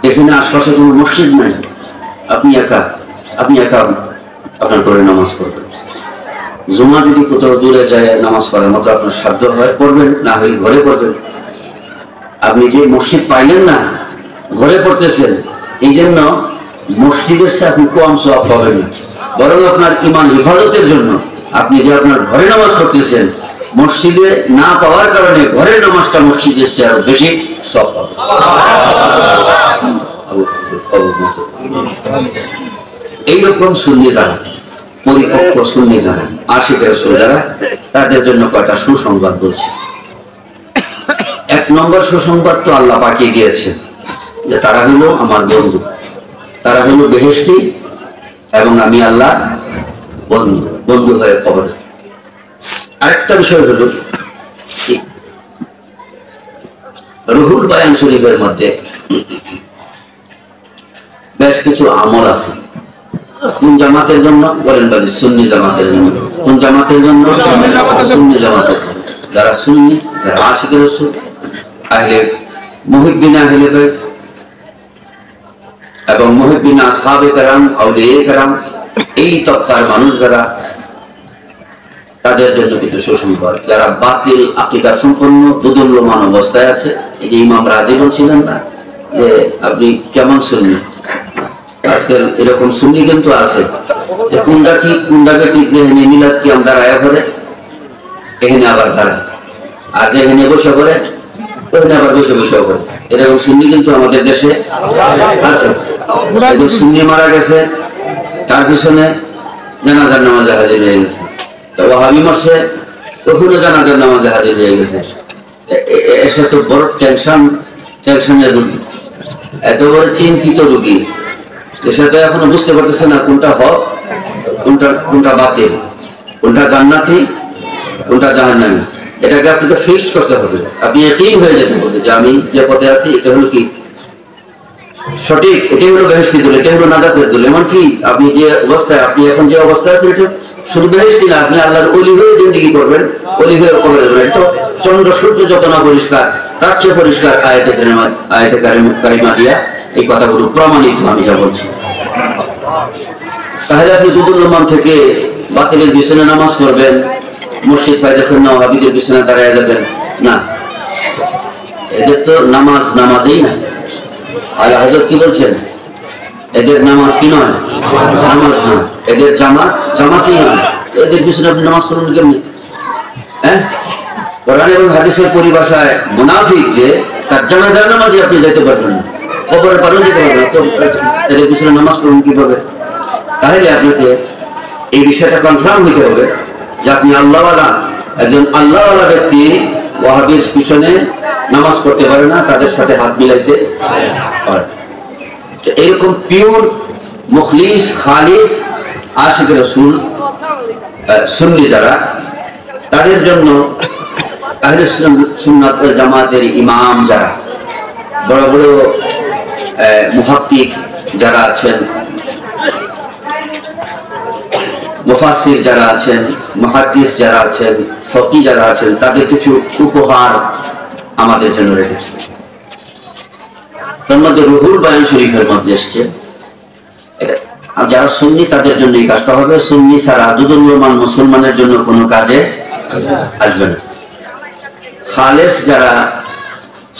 এখানে আশপাশে কোনো মসজিদ নাই, আপনি একা আপনার করে নামাজ পড়বেন। জুমা যদি কোথাও দূরে যায় নামাজ পড়ার মতো আপনার সাধ্য হয় পড়বেন, না হলে ঘরে পড়বেন। আপনি যে মসজিদ পাইলেন না, ঘরে পড়তেছেন, এই জন্য মসজিদের সাথে আপনি কম সওয়াব পাবেন না, বরং আপনার ঈমান হেফাজতের জন্য আপনি যে আপনার ঘরে নামাজ পড়তেছেন, মসজিদে না পাওয়ার কারণে ঘরের নামাজটা মসজিদের চেয়ে আরো বেশি সওয়াব পাবেন। এইরকম সুন্নি যারা, পরিপক্ক সুন্নি যারা, আশিক রাসূল যারা, তাদের জন্য কয়টা সুসংবাদ বলছে। এক নম্বর সুসংবাদ তো আল্লাহ পাকিয়ে দিয়েছে যে তারা হলো আমার বন্ধু, তারা হলো বেহেশতি, এবং আমি আল্লাহ বন্ধু হয়ে কবরে। আরেকটা বিষয় হলো রুহুল বায়ান শরীফের মধ্যে বেশ কিছু আমল আছে। কোন জামাতের জন্য বলেন? বাজি সুন্নি জামাতের জন্য। কোন জামাতের জন্য? সুন্নি জামাতের জন্য। যারা সুন্নি, যারা আশিক রাসূল, আহলে মুহিব্বিন আহলে বাইত এবং মুহিব্বিন আসহাবে কেরাম, আউলিয়ায়ে কেরাম, এই তবকার মানুষ যারা, তাদের জন্য কিন্তু সুসংবাদ। যারা বাতিল আকীদা সম্পন্ন দুদুল্যমান অবস্থায় আছে, এই যে ইমাম রাজি বলছিলেন না যে আপনি কেমন সুন্নি, আজকাল এরকম সুন্নি কিন্তু আছে যে কোনটা ঠিক কোনটা ঠিক, যেখানে মিলাদ কিয়াম দাঁড়ায় করে এখানে আবার দাঁড়ায়, আর যেখানে বসে করে ওখানে আবার বসে করে। এরকম সুন্নি কিন্তু আমাদের দেশে আছে। সুন্নি মারা গেছে, তার পিছনে জানাজার নামাজে হাজির হয়ে গেছে। ওয়াহাবি মরছে, ওখানে জানাজার নামাজে হাজির হয়ে গেছে। এসে তো বড় টেনশনের রোগী, এত বড় চিন্তিত রোগী, সেটা এখনো বুঝতে পারতেছে না কোনটা হক, কোনটা বাতিল, কোনটা জান্নাতি, কোনটা জাহান্নামী। এটাকে আপনাকে ফিক্সড করতে হবে। আপনি ইয়াকিন হয়ে যেতে হবে যে আমি যে পথে আছি এটা হলো কি সঠিক, এটাই হলো বেহেশতি দল, এটাই হলো নাজাতের দল। এমনকি আপনি যে অবস্থায়, আপনি এখন যে অবস্থায় আছেন, এটা শুধু বেহেশতি না, আপনি আল্লাহর ওলি হয়ে জিন্দেগি করবেন, ওলি হয়ে কবরে যাবেন। এটা চন্দ্র সূর্য যত না পরিষ্কার, তার চেয়ে পরিষ্কার আয়াতে কারিমা দিয়া এই কথাগুলো প্রমাণিত, আমি যা বলছি। তাহলে আপনি দুদুল্যমান থেকে বাতিলের পিছনে নামাজ পড়বেন, মসজিদ পাইতেছেন না, ওয়াহাবিদের পিছনে দাঁড়ায় যাবেন না। এদের তো নামাজেই না। আল্লাহ হযরত কি বলছেন? এদের নামাজ কি নয়? নামাজ না। এদের জামাতই নয়। এদের পিছনে আপনি নামাজ পড়বেন কেমনি? হ্যাঁ, কোরআন এবং হাদিসের পরিভাষায় মুনাফিক যে তার জানাজার নামাজে আপনি যেতে পারবেন না, কবরে পারবেন যেতে পারবেন না, তো এদের পিছনে নামাজ পড়বেন কিভাবে? তাহলে আপনাকে এই বিষয়টা কনফার্ম হইতে হবে যে আপনি আল্লাহওয়ালা, একজন আল্লাহওয়ালা ব্যক্তি ওয়াহাবির পিছনে নামাজ পড়তে পারে না, তাদের সাথে হাত মিলাইতে পারে। এরকম পিওর মুখলিস খালিস আশিক রাসূল সুন্নি যারা, তাদের জন্য আহলে সুন্নাত ওয়াল জামাতের ইমাম যারা, বড় বড় মুহাক্কিক যারা আছেন, মুফাসসির যারা আছেন, মুহাদ্দিস যারা আছেন, ফকি যারা আছেন, তাদের কিছু উপহার আমাদের জন্য রেখেছে। তার মধ্যে রুহুল বায়ান শরীফের মধ্যে এসছে, এটা যারা সুন্নি তাদের জন্য এই কাজটা হবে। সুন্নি ছাড়া দুদুল্যমান মুসলমানের জন্য কোনো কাজে আসবে না। খালেস যারা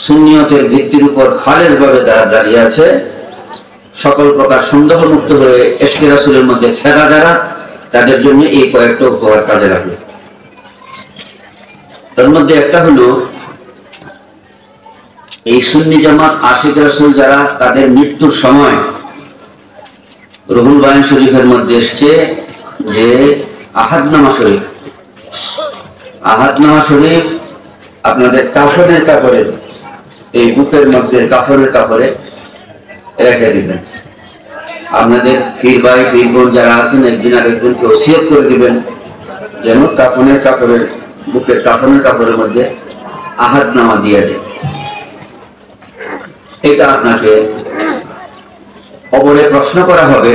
সুন্নিয়তের ভিত্তির উপর খালেস ভাবে যারা দাঁড়িয়ে আছে, সকল প্রকার সন্দেহ মুক্ত হয়ে ইশকে রাসূলের মধ্যে ফেদা যারা, তাদের জন্য এই কয়েকটা উপহার কাজে লাগবে। তার মধ্যে একটা হলো এই সুন্নি জামাত আশিক রাসূল যারা, তাদের মৃত্যুর সময় রুহুল বায়ান শরীফের মধ্যে এসছে যে আহাদনামা শরীফ, আহাদনামা শরীফ আপনাদের কাফনের কাপড়ে, এই বুকের মধ্যে কাফনের কাপড়ে রেখে দিবেন। আপনাদের পীর ভাই পীর বোন যারা আছেন, একদিন আরেকজনকে ওসিয়ত করে দিবেন যেন কাফনের কাপড়ের, বুকের কাফনের কাপড়ের মধ্যে আহাদনামা দিয়ে দেয়। এটা আপনাকে কবরে প্রশ্ন করা হবে,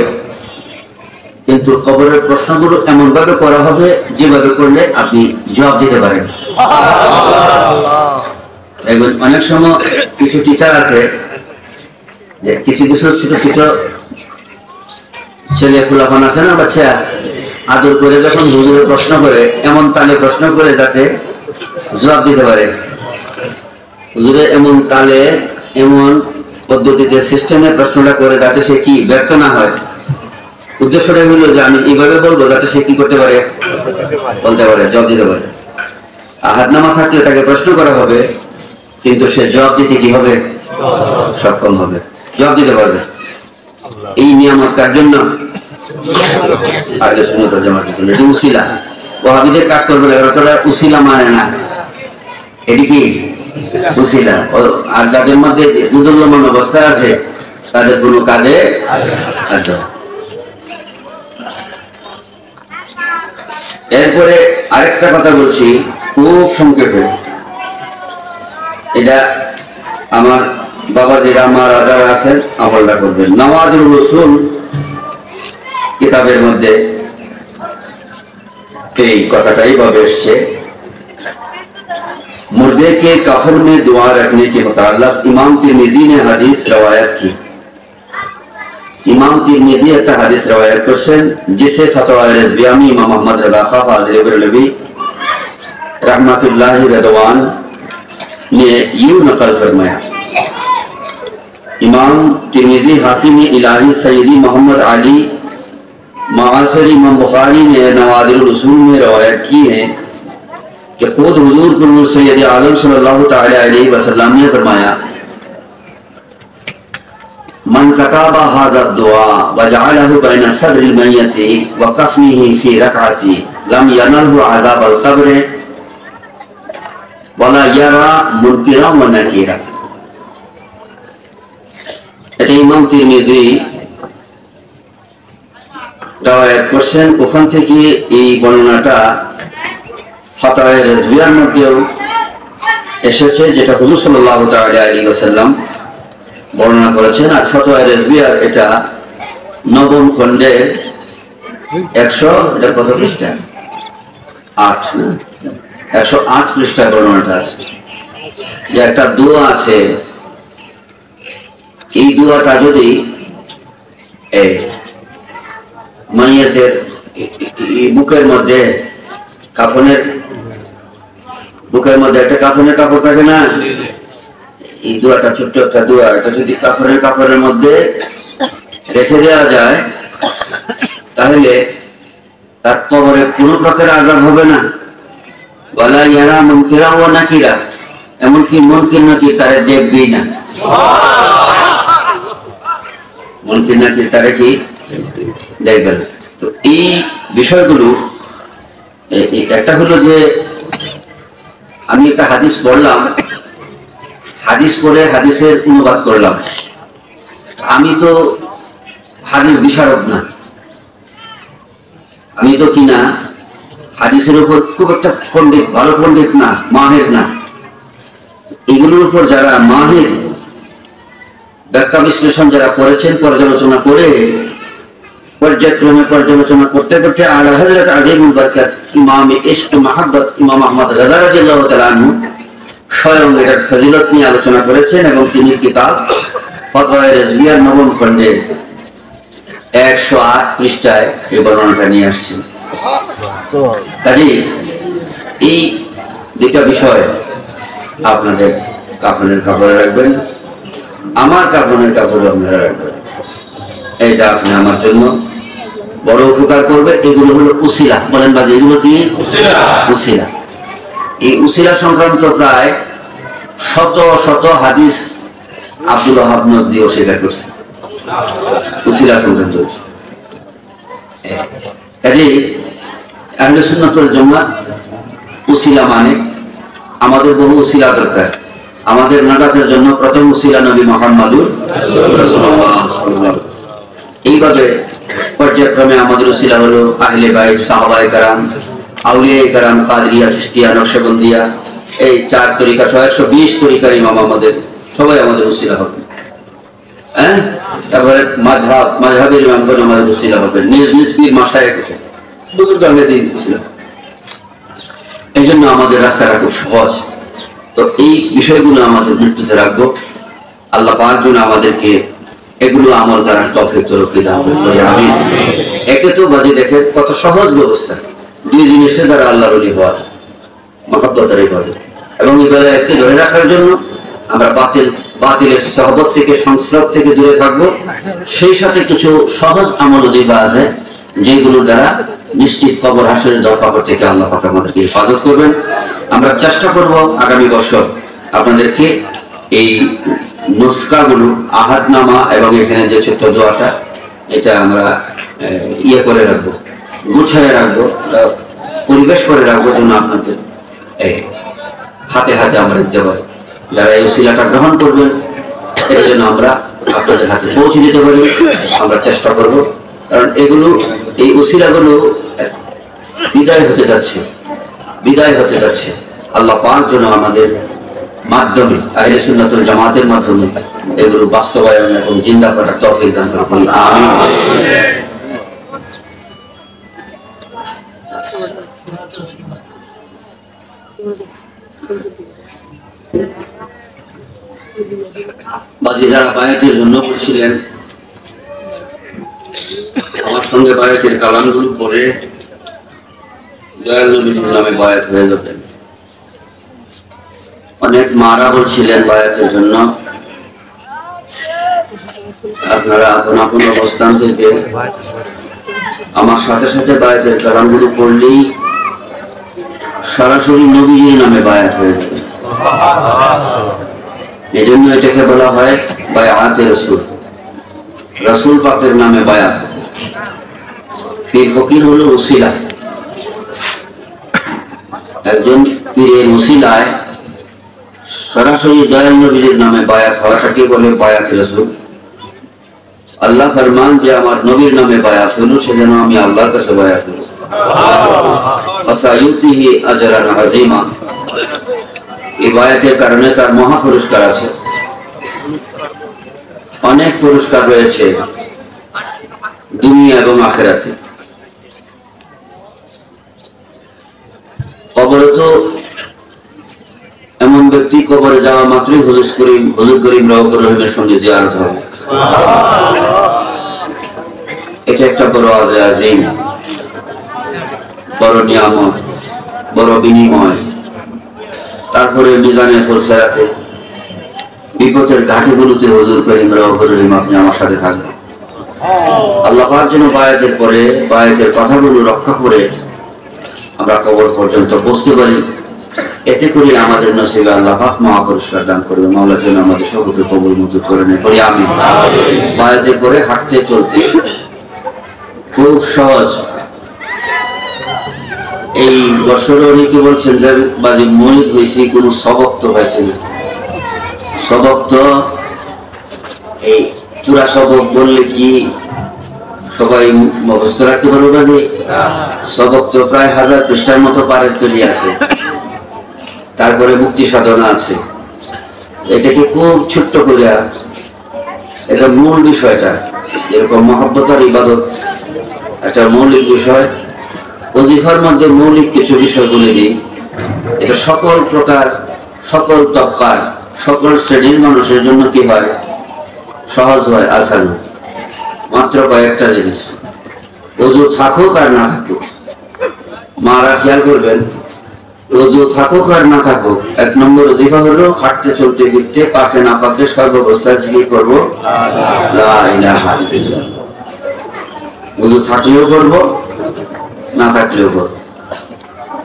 কিন্তু কবরের প্রশ্নগুলো এমন ভাবে করা হবে যেভাবে করলে আপনি জবাব দিতে পারেন। অনেক সময় কিছু টিচার আছে যে কিছু কিছু ছোট ছোট ছেলে ফুলাফান আছে না, বাচ্চা আদর করে যখন হুজুরে প্রশ্ন করে এমন তালে প্রশ্ন করে যাতে জবাব দিতে পারে। হুজুরে এমন তালে এমন পদ্ধতিতে সিস্টেমে প্রশ্নটা করে যাতে সে কি ব্যর্থ না হয়। উদ্দেশ্যটা হলো যে আমি এইভাবে বলবো যাতে সে কি করতে পারে, বলতে পারে, জবাব দিতে পারে। হাতনামা থাকলে তাকে প্রশ্ন করা হবে, কিন্তু সে জবাব দিতে কি হবে, সক্ষম হবে, জবাব দিতে পারবে। এই নিয়ামত কার জন্য? আহলে সুন্নাত ওয়াল জামাতের জন্য। এটি উসিলা। ওয়াহাবীদের কাজ করবে না, ওরা উসিলা মানে না, এটি কি উসিলা। আর যাদের মধ্যে দুদুল্যমান অবস্থা আছে তাদের কোনো কাজে আসবে। এরপরে আরেকটা কথা বলছি খুব সংক্ষেপে, এটা আমার বাবাজিরা আমার রাজারা আছেন আমলটা করবেন। নওয়াজুল রসুল কিতাবের মধ্যে এই কথাটাই ভাবে এসছে, मुर्दे के कफन में दुआ रखने के मुताल्लिक इमाम तिरमिजी ने हदीस रवायत की। इमाम तिरमिजी एक हदीस रवायत करছেন, जिसे फतवा रिजविया में इमाम अहमद रज़ा खां फाज़िल बरेलवी रहमतुल्लाहि रदवान ने यूं नकल फरमाया। इमाम तिरमिजी हाकिम इलाही सैयदी मोहम्मद अली मासर इमाम बुखारी ने नवादिर रसूल में रवायत की है कि खुद हुजूर सैयद आलम सल्लल्लाहु तआला अलैहि वसल्लम ने फरमाया, मन कताबा हाज़ा दुआ व जअलहु बैन सदरिल मय्यति व कफनिही फी रकअति लम यनलहु अज़ाबल क़ब्र वला यरा मुनकिरा व नकीरा। এটা ইমাম তিরমিজি রওয়ায়াত করেছেন। ওখান থেকে এই বর্ণনাটা ফাতওয়া রিজভিয়ার মধ্যেও এসেছে, যেটা হুজুর সাল্লাল্লাহু তাআলা আলাইহি ওয়াসাল্লাম বর্ণনা করেছেন। আর ফাতওয়া রিজভিয়ার এটা নবম খণ্ডের 100 এটা কত পৃষ্ঠা, 8 না 108 পৃষ্ঠায় বর্ণনাটা আছে। যে একটা দোয়া আছে, এই দোয়াটা যদি মাইয়াতের বুকের মধ্যে কাফনের বুকের মধ্যে একটা কাফনের কাপড় থাকে না, এই দোয়াটা ছোট্ট একটা দোয়া, এটা যদি কাফনের কাপড়ের মধ্যে রেখে দেওয়া যায় তাহলে তার কবরে কোনো প্রকার আযাব হবে না। ওয়ালা ইয়ারা মুনকিরা ওয়া নাকিরা, এমনকি মুনকির নাকির তারে দেখবেই না। মুনকির নাকির তারে কি দেখবে না। তো এই বিষয়গুলো একটা হলো যে আমি একটা হাদিস পড়লাম, হাদিস পড়ে হাদিসের অনুবাদ করলাম। আমি তো হাদিস বিশারদ না, আমি তো কিনা হাদিসের উপর খুব একটা পণ্ডিত, ভালো পণ্ডিত না, মাহের না। এগুলোর উপর যারা মাহের, ব্যাখ্যা বিশ্লেষণ যারা করেছেন, পর্যালোচনা করে পর্যায়ক্রমে পর্যালোচনা করতে করতে আলা হযরত আযীমুল বরকত ইমাম ইশক মাহাব্বত ইমাম আহমদ রাযা রাদিয়াল্লাহু তাআলা আনহু স্বয়ং এর ফজিলত নিয়ে আলোচনা করেছেন এবং তিনি কিতাব ফাতওয়া রিজভিয়ার নবম খণ্ডে 108 পৃষ্ঠায় এই বর্ণনাটা নিয়ে আসছেন। কাজেই এই দুটো বিষয় আপনাদের কাফনের কাপড়ে রাখবেন, আমার কাফনের কাপড়ে আপনারা রাখবেন। এটা আপনি আমার জন্য বড় উপকার করবে। এগুলো হলো উসিলা, বলেন বাজে, এগুলো কি উসিলা। এই উসিলা সংক্রান্ত প্রায় শত শত হাদিস আব্দুল ওয়াহাব নজদি অস্বীকার করছে উসিলা সংক্রান্ত। কাজেই আহলে সুন্নাত ওয়াল জামাত উসিলা মানে আমাদের বহু উসিলা দরকার। আমাদের নাজাতের জন্য প্রথম উসিলা নবী মুহাম্মদুর রাসূলুল্লাহ সাল্লাল্লাহু। এইভাবে পর্যায়ক্রমে আমাদের উসিলা হলো আহলে বাইত, সাহাবায়ে কেরাম, আউলিয়া কেরাম, কাদরিয়া, চিশতিয়া, নকশবন্দিয়া, এই 4 তরিকা সহ 120 তরিকার ইমাম আমাদের সবাই আমাদের উসিলা হবে। হ্যাঁ, তারপরে মাযহাবের ইমামগণ আমাদের উসিলা হবে, নিজ নিজ পীর মাশায়েখ বুজুর্গানের দিন উসিলা। এই জন্য আমাদের রাস্তাটা খুব সহজ। তো এই বিষয়গুলো আমাদের মৃত্যুতে রাখবো। আল্লাহ পাক যেন আমাদেরকে এগুলো আমল করার তৌফিক তৌফিক দান করি আমিন। একে তো বাজে দেখেন কত সহজ ব্যবস্থা, দুই জিনিসে দ্বারা আল্লাহর ওলি হওয়া যায়, মহব্বতের ইবাদত এবং ইবাদতকে ধরে রাখার জন্য আমরা বাতিলের সহবত থেকে সংস্রব থেকে দূরে থাকবো। সেই সাথে কিছু সহজ আমল জিবা আছে যেগুলো দ্বারা নিশ্চিত কবর হাসরের দরপাকড় থেকে আল্লাহ পাক আমাদেরকে হেফাজত করবেন। আমরা চেষ্টা করব আগামী বছর আপনাদেরকে এই নুসখাগুলো আহাদনামা এবং এখানে যে ছোট্ট দোয়াটা এটা আমরা ইয়ে করে রাখবো, গুছিয়ে রাখবো, পরিবেশ করে রাখবো যেন আপনাদের হাতে হাতে আমরা দিতে পারি। যারা এই ওসিলাটা গ্রহণ করবেন এর জন্য আমরা আপনাদের হাতে পৌঁছে দিতে পারি, আমরা চেষ্টা করব। কারণ এগুলো এই ওসিলাগুলো বিদায় হতে যাচ্ছে আল্লাহ পাক যেন আমাদের মাধ্যমে আহলে সুন্নাতুল জামাতের মাধ্যমে এগুলো বাস্তবায়ন এবং জিন্দা করার তৌফিক দান করুন আমিন। বাজি যারা বায়াতের জন্য বলছিলেন আমার সঙ্গে বায়াতের কালামগুলো পড়ে দয়াল নবীর নামে বায়াত হয়ে যাবেন। অনেক মারা বলছিলেন বায়াতের জন্য, আপনারা আপন আপন অবস্থান থেকে আমার সাথে সাথে বায়াতের কালামগুলো পড়লেই সরাসরি নবীর নামে বায়াত হয়ে যাবে। এই জন্য এটাকে বলা হয় বায়াতে রাসূল, রাসূল পাকের নামে বায়াত। পীর ফকির হলো ওসিলা, একজন পীরের ওসিলায় সরাসরি দয়াল নবীর নামে বায়াত হওয়াটাকে বলে বায়াতে রাসূল। আল্লাহ ফরমান যে আমার নবীর নামে বায়াত হলো সেজন্য আমি আল্লাহর কাছে বায়াত হলো। ফাসায়ুতিহি আজরান আযীমা, এই বায়াতের কারণে তার মহা পুরস্কার আছে, অনেক পুরস্কার রয়েছে দুনিয়া এবং আখিরাতে। কবরে তো এমন ব্যক্তি কবরে যাওয়া মাত্রই হুজুর করিম রউফুর রহিমের সঙ্গে জিয়ারত হবে, এটা একটা বড় আজিম, বড় নিয়ামত, বড় বিনিময়। তারপরে মিজানে ফুলসেরাতে বিপদের ঘাটিগুলোতে হুজুর করিম রউফুর রহিম আপনি আমার সাথে থাকবেন। আল্লাহ পাক যেন বায়াতের পরে বায়াতের কথাগুলো রক্ষা করে আমরা কবর পর্যন্ত পৌঁছতে পারি, এতে করে আমাদের নসিবে আল্লাহ পাক মহা পুরস্কার দান করবে। মাওলা যেন আমাদের সকলকে কবুল মঞ্জুর করে নেয় পড়ি আমিন। বায়াতের পরে হাঁটতে চলতে খুব সহজ। এই বছর অনেকে বলছেন যে বাজে মরিদ হয়েছে, কোনো সবক তো হয়েছে না। সবক তো এই পুরা সবক বললে কি সবাই মুখস্থ রাখতে পারবে? বাজে সবক তো প্রায় 1000 পৃষ্ঠার মতো পারের তৈরি আছে, তারপরে মুক্তি সাধনা আছে। এটাকে খুব ছোট্ট করে এটা মূল বিষয়টা, যেরকম মহব্বত আর ইবাদত একটা মৌলিক বিষয়, ওজিফার মধ্যে মৌলিক কিছু বিষয় বলে দিই। এটা সকল প্রকার, সকল তবকার, সকল শ্রেণীর মানুষের জন্য কি হয়, সহজ হয়, আসান। মাত্র কয়েকটা জিনিস, ওযু থাকুক আর না থাকুক, মারা খেয়াল করবেন, ওযু থাকুক আর না থাকুক, 1 নম্বর ওজিফা হলো হাঁটতে চলতে ফিরতে পাকে না পাকে সর্বাবস্থায় জিকির করব লা ইলাহা ইল্লাল্লাহ। ওযু থাকলেও করব, না থাকলেও করব,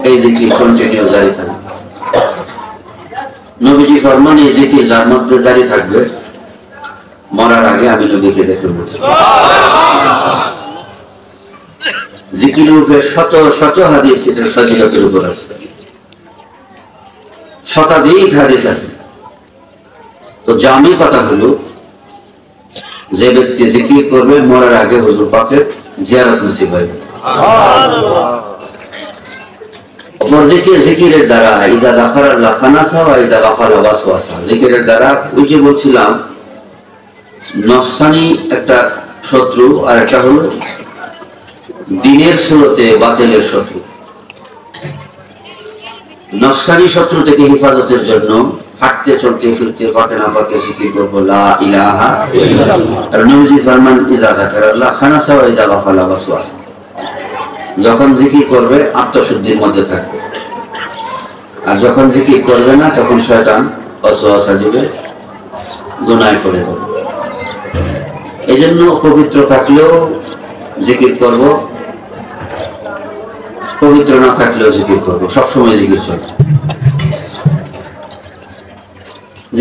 এই জিকির কন্টিনিউ জারি থাকবে। নবীজি ফরমান এই জিকির যার মধ্যে জারি থাকবে মরার আগে আমি নবীকে দেখে নেব। জিকিরের উপরে শত শত হাদিস এটার ফজিলতের উপর আছে, শতাধিক হাদিস আছে। তো জামি কথা হলো যে ব্যক্তি জিকির করবে মরার আগে হুজুর পাকের জিয়ারত নসিব হবে। অপরদিকে জিকিরের দ্বারা ইজা গাফারা লাফানাসা ওয়া ইজা গাফারা ওয়াসওয়াসা, জিকিরের দ্বারা ওই যে বলছিলাম নফসানি একটা শত্রু আর একটা হলো দিনের স্রোতে বাতিলের শত্রু। নফসানি শত্রু থেকে হেফাজতের জন্য হাঁটতে চলতে ফিরতে পাকে না পাকে জিকির করবো লা ইলাহা ইল্লাল্লাহ। আর নবীজি ফরমান ইজা যাকারাল্লাহ খানাসা ওয়া ইজা গাফালা ওয়াসওয়াসা, যখন জিকির করবে আত্মশুদ্ধির মধ্যে থাকবে, আর যখন জিকির করবে না তখন শয়তান ওয়াসওয়াসা দিবে, গুনাহে পড়ে যাবে। এই জন্য পবিত্র থাকলেও জিকির করব, পবিত্র না থাকলেও জিকির করব, সবসময় জিকির চলবে।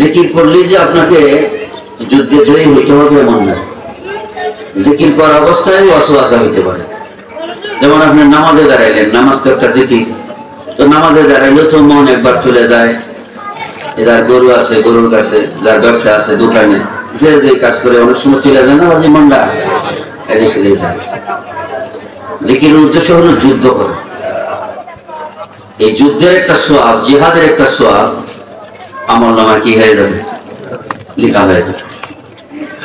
জিকির করলেই যে আপনাকে যুদ্ধে জয়ী হইতে হবে এমন না, জিকির করা অবস্থায় ওয়াসওয়াসা হইতে পারে। যেমন আপনি নামাজে দাঁড়াইলেন, নামাজ তো একটা জিকির, তো নামাজে দাঁড়াইলেও তো মন একবার চলে যায়, যার গরু আছে গরুর কাছে, যার ব্যবসা আছে দোকানে, যে যে কাজ করে অনেক সময় চলে যায় না বাজি মনটা এদেশে যায়। জিকিরের উদ্দেশ্য হলো যুদ্ধ করে, এই যুদ্ধের একটা সোয়াব, জিহাদের একটা সোয়াব আমল নামায় কি হয়ে যাবে, লেখা হয়ে যাবে।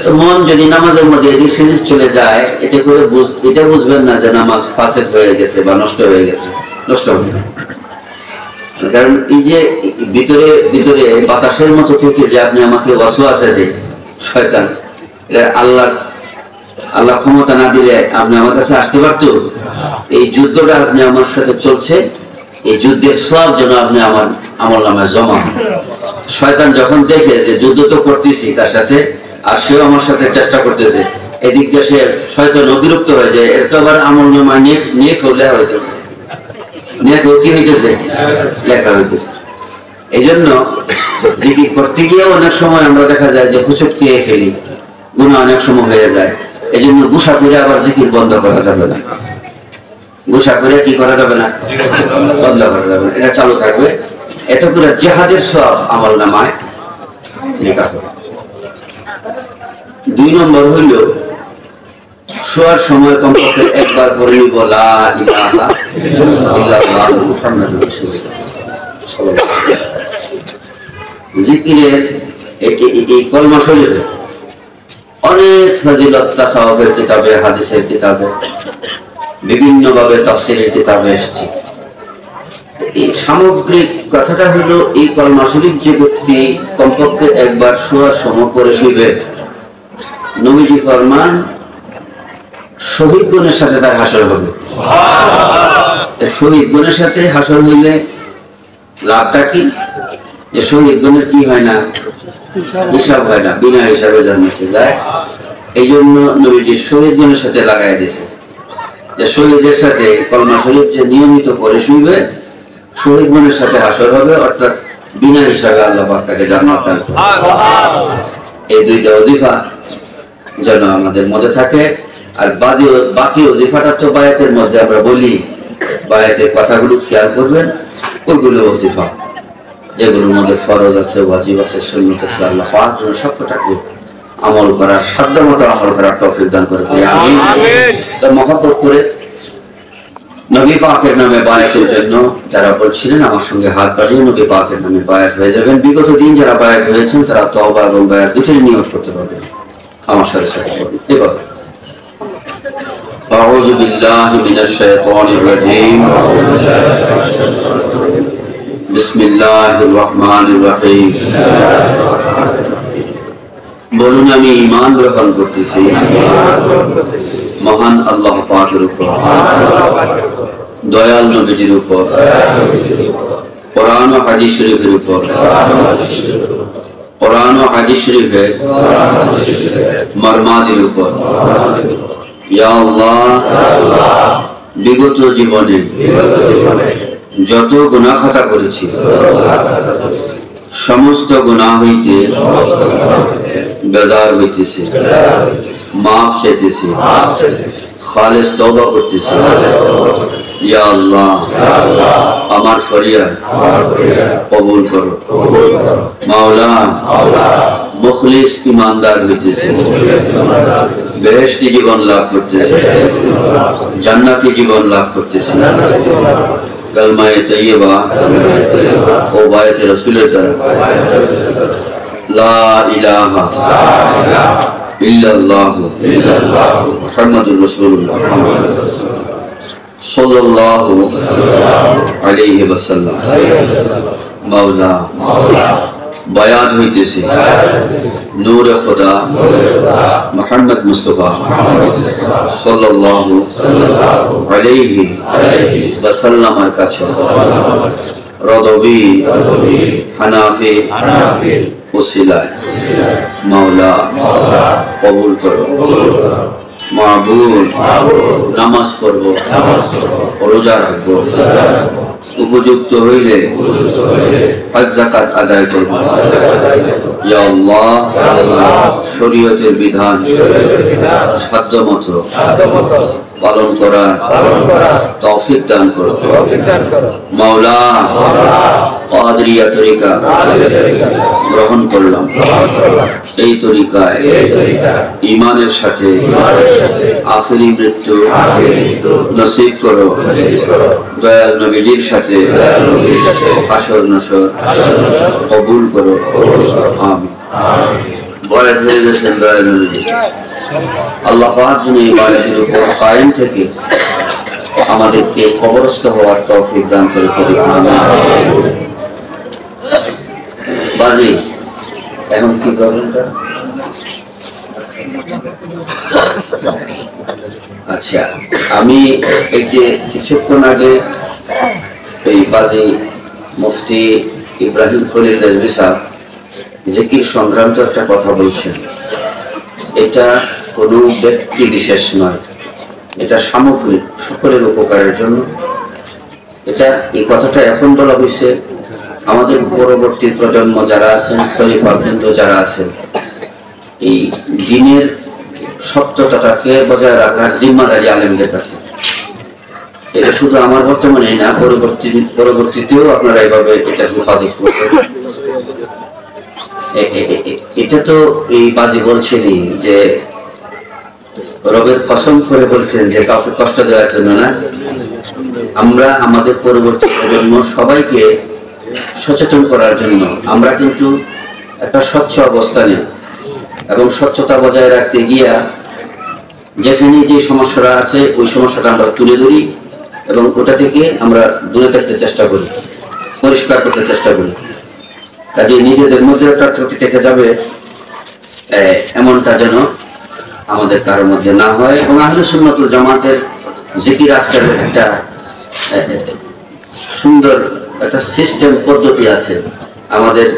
তো মন যদি নামাজের মধ্যে এদিক সেদিক চলে যায়, এতে করে এটা বুঝবেন না যে নামাজ ফাসেদ হয়ে গেছে বা নষ্ট হয়ে গেছে, নষ্ট হবে না। কারণ এই যে ভিতরে ভিতরে বাতাসের মতো থেকে যে আপনি আমাকে ওয়াসওয়াসা দেন শয়তান, এটা আল্লাহ ক্ষমতা না দিলে আপনি আমার কাছে আসতে পারতো। এই যুদ্ধটা আপনি আমার সাথে চলছে, এই যুদ্ধের সওয়াব যেন আপনি আমার আমলনামায় জমা। শয়তান যখন দেখে যে যুদ্ধ তো করতেছি তার সাথে, আর সেও আমার সাথে চেষ্টা করতেছে, এদিক দিয়ে সে শয়তান বিরক্ত হয়ে যায়, এটা আবার আমলনামায় নিয়ে লেখা হইতেছে, কি হইতেছে, লেখা হইতেছে। এই জন্য জিকির করতে গিয়ে অনেক সময় আমরা দেখা যায় যে হুচট খেয়ে ফেলি, গুনাহ অনেক সময় হয়ে যায়। এই জন্য গুসা করে আবার জিকির বন্ধ করা যাবে না, গুসা করে কি করা যাবে না, বন্ধ করা যাবে না, এটা চালু থাকবে। এত করে জিহাদের সব আমল নামায় লেখা হবে। 2 নম্বর হইল শোয়ার সময় কমপক্ষে একবার পড়ে নিব লা ইলাহা ইল্লাল্লাহ মুহাম্মাদুর রাসূলুল্লাহ। জিকিরের এই কলমা শরীফে অনেক ফজিলত তাসাউফের কিতাবে, হাদিসের কিতাবে, বিভিন্ন ভাবে তাফসীরের কিতাবে এসেছে। এই সামগ্রিক কথাটা হলো এই কলমা শরীফ যে ব্যক্তি কমপক্ষে একবার শোয়ার সময় পড়ে শুইবে, নবীজি ফরমান শহীদগণের সাথে তার হাসর হবে। শহীদগণের সাথে হাসর হইলে লাভটা কি, যে শহীদগণের কি হয় না, হিসাব হয় না, বিনা হিসাবে জান্নাতে যায়। এই জন্য নবীজি শহীদগণের সাথে লাগাই দিয়েছে যে শহীদের সাথে কলমা শরীফ যে নিয়মিত পড়ে শুইবে, শহীদগণের সাথে হাসর হবে, অর্থাৎ বিনা হিসাবে আল্লাহ পাক তাকে জান্নাত দান করবে। এই দুইটা ওজিফা যেন আমাদের মধ্যে থাকে। আর বাকি ওজিফাটা তো বায়াতের মধ্যে আমরা বলি, বায়াতের কথাগুলো খেয়াল করবেন, ওইগুলো ওজিফা যেগুলোর মধ্যে ফরজ আছে, ওয়াজিব আছে, সুন্নাত আছে, আল্লাহ পাক যেন সবকটাকে আমল করার, সাধ্যমতো আমল করার তৌফিক দান করে। আমিন। তো মহব্বত করে নবী পাকের নামে বায়াতের জন্য যারা বলছিলেন আমার সঙ্গে হাত বাড়িয়ে নবী পাকের নামে বায়াত হয়ে যাবেন। বিগত দিন যারা বায়াত হয়েছেন তারা তওবা এবং বায়াত দুটোই নিয়ত করতে পারবেন। আমার সাথে সাথে বলুন এবার আউযু বিল্লাহি মিনাশ শাইতানির রাজীম, বিসমিল্লাহির রহমানির রহিম। বলুন আমি ঈমান গ্রহণ করতেছি মহান আল্লাহ পাকের উপর, দয়াল নবীজির উপর, কোরআন ও হাদিস শরীফের উপর, কোরআন ও হাদিস শরীফের মর্মাদির উপর। ইয়া আল্লাহ, বিগত জীবনে যত গুনাহ খাতা করেছি সমস্ত গুনাহ হইতে বেজার হইতেছি, মাফ চাইতেছি, খালেস তওবা করতেছি। ইয়া আল্লাহ, আমার ফরিয়াদ কবুল করো। মাওলা, মুখলিস ইমানদার হইতেছি, বেহেশতি জীবন লাভ করতেছি, জান্নাতি জীবন লাভ করতেছি। কালমায়ে তাইয়্যিবা ও বায়াতে রাসূলের দ্বারা লা ইলাহা ইল্লাল্লাহ মুহাম্মাদুর রাসূলুল্লাহ সাল্লাল্লাহু আলাইহি ওয়াসাল্লাম। মাওলা, বায়াত হইতেছে নূরে খোদা মুহাম্মদ মুস্তাফা সাল্লাল্লাহু আলাইহি ওয়াসাল্লামের কাছে রদবি হানাফি ওসিলায় মাওলা কবুল করো। মাবুদ নামাজ পড়ব, রোজা রাখবো, উপযুক্ত হইলে হজ যাকাত আদায় করব। ইয়া আল্লাহ, শরীয়তের বিধান সাধ্যমতো পালন করার তৌফিক দান করো। মাওলা, কাদরিয়া তরিকা গ্রহণ করলাম, এই তরিকায় ঈমানের সাথে আখিরি মৃত্যু নসিব করো। দয়াল নবীর সাথে হাসর নাসর কবুল করো। আমিন। বয়াত হয়ে গেছেন দয়াল নবী। আল্লাহ পাক যেন এই বয়াতের উপর কায়েম থেকে আমাদেরকে কবরস্থ হওয়ার তৌফিক দান করে। বাজি এখন কি করবেন? আচ্ছা, আমি এই যে কিছুক্ষণ আগে এই বাজি মুফতি ইব্রাহিম খলিল রেজভী সাহেব জিকির সংক্রান্ত একটা কথা বলছেন। এটা কোনো ব্যক্তি বিশেষ নয়, এটা সামগ্রিক সকলের উপকারের জন্য। এটা এই কথাটা এখন বলা হয়েছে আমাদের পরবর্তী প্রজন্ম যারা আছেন, খলিফাবৃন্দ যারা আছেন, এই দ্বীনের সত্যতাটাকে বজায় রাখার জিম্মাদারি আলেমদের কাছে। এটা শুধু আমার বর্তমানে না, পরবর্তীতেও আপনারা এইভাবে এটা হেফাজত করবেন। এটা তো এই বাজি বলছেনই যে রবের কসম করে বলছেন যে কাউকে কষ্ট দেওয়ার জন্য না, আমরা আমাদের পরবর্তী প্রজন্ম সবাইকে সচেতন করার জন্য আমরা কিন্তু একটা স্বচ্ছ অবস্থানে এবং স্বচ্ছতা বজায় রাখতে গিয়া যেখানে যে সমস্যাটা আছে ওই সমস্যাটা আমরা তুলে ধরি এবং ওটা থেকে আমরা দূরে থাকতে চেষ্টা করি, পরিষ্কার করতে চেষ্টা করি। কাজে নিজেদের মধ্যে একটা ত্রুটি থেকে যাবে এমনটা যেন আমাদের কারোর মধ্যে না হয়। এবং আহলে সুন্নাতুল জামাতের জিকির আজকালের একটা সুন্দর একটা সিস্টেম পদ্ধতি আছে। আমাদের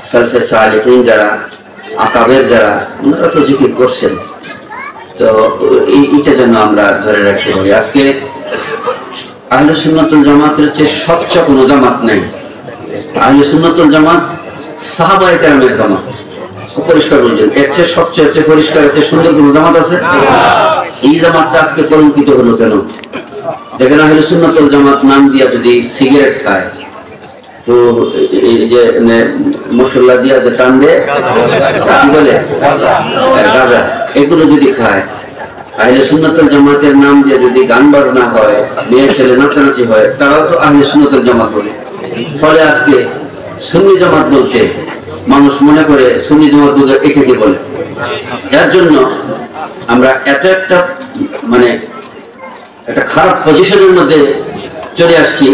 সালফে সালেহিন যারা, আকাবের যারা, ওনারা তো জিকির করছেন, তো এইটা যেন আমরা ধরে রাখতে পারি। আজকে আহলে সুন্নাতুল জামাতের চেয়ে স্বচ্ছ কোনো জামাত নেই। আহলে সুন্নাতুল জামাত সাহাবায়ে কেরামের জামাত, পরিষ্কার বলছেন। এর চেয়ে স্বচ্ছ, এর চেয়ে পরিষ্কার, এর চেয়ে সুন্দর কোনো জামাত আছে? এই জামাতটা আজকে কলঙ্কিত হলো কেন? দেখেন, আহলে সুন্নাতুল জামাত নাম দিয়া যদি সিগারেট খায়, তো এই যে মশলা দিয়া যে টান দেয়, কি বলে, গাঁজা, এগুলো যদি খায়, আহলে সুন্নাতুল জামাতের নাম দিয়ে যদি গান বাজনা হয়, মেয়ে ছেলে নাচানাচি হয়, তারাও তো আহলে সুন্নাতুল জামাত বলে। ফলে আজকে সুন্নি জামাত বলতে মানুষ মনে করে সুন্নি জামাত বলতে এটাকে বলে। যার জন্য আমরা এত একটা মানে একটা খারাপ পজিশনের মধ্যে চলে আসছি।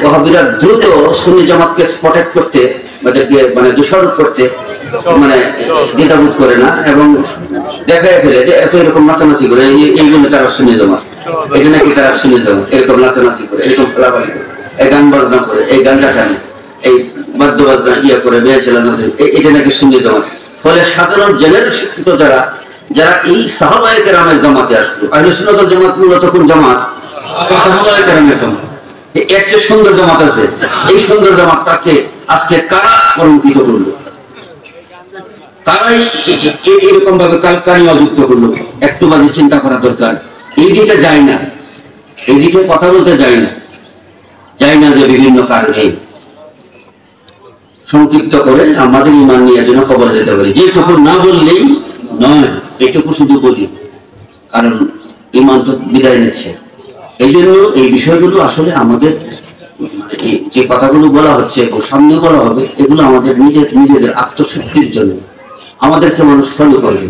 ওয়াহাবিরা দ্রুত সুন্নি জামাতকে স্পটেট করতে, মানে দোষারোপ করতে মানে দ্বিধাবোধ করে না এবং দেখায় ফেলে যে এত এরকম নাচানাচি করে, এই জন্য তারা সুন্নি জামাত, এই জন্য কি তারা সুন্নি জামাত, এরকম নাচানাচি করে, এরকম খেলাবাড়ি করে, এই গান বাজনা করে, এই গানটা টানে, এই বাদ্য বাজনা ইয়ে করে, মেয়ে ছেলে নাচে, এটা নাকি সুন্নি জামাত। ফলে সাধারণ জেনারেল শিক্ষিত যারা এই সাহাবায়ে কেরামের জামাতে আসলো, আহলে সুন্নাতুল জামাত মূলত কোন জামাত? সাহাবায়ে কেরামের জামাত। এর চেয়ে সুন্দর জামাত আছে। এই সুন্দর জামাতটাকে আজকে কারা কলঙ্কিত করলো? তারাই এরকম ভাবে কালিমা যুক্ত করলো। একটু বাজে চিন্তা করা দরকার। এই দিকে যায় না, এই দিকে কথা বলতে যায় না যে বিভিন্ন কারণে সংক্ষিপ্ত করে আমাদের ইমান নিয়ে যেন কবরে যেতে পারি। যেটুকু না বললেই নয়, এটুকু শুধু বলি, কারণ ইমান তো বিদায় নিচ্ছে। এই জন্য এই বিষয়গুলো আসলে আমাদের যে কথাগুলো বলা হচ্ছে এবং সামনে বলা হবে, এগুলো আমাদের নিজেদের আত্মশক্তির জন্য। আমাদেরকে মানুষ ফলো করবে,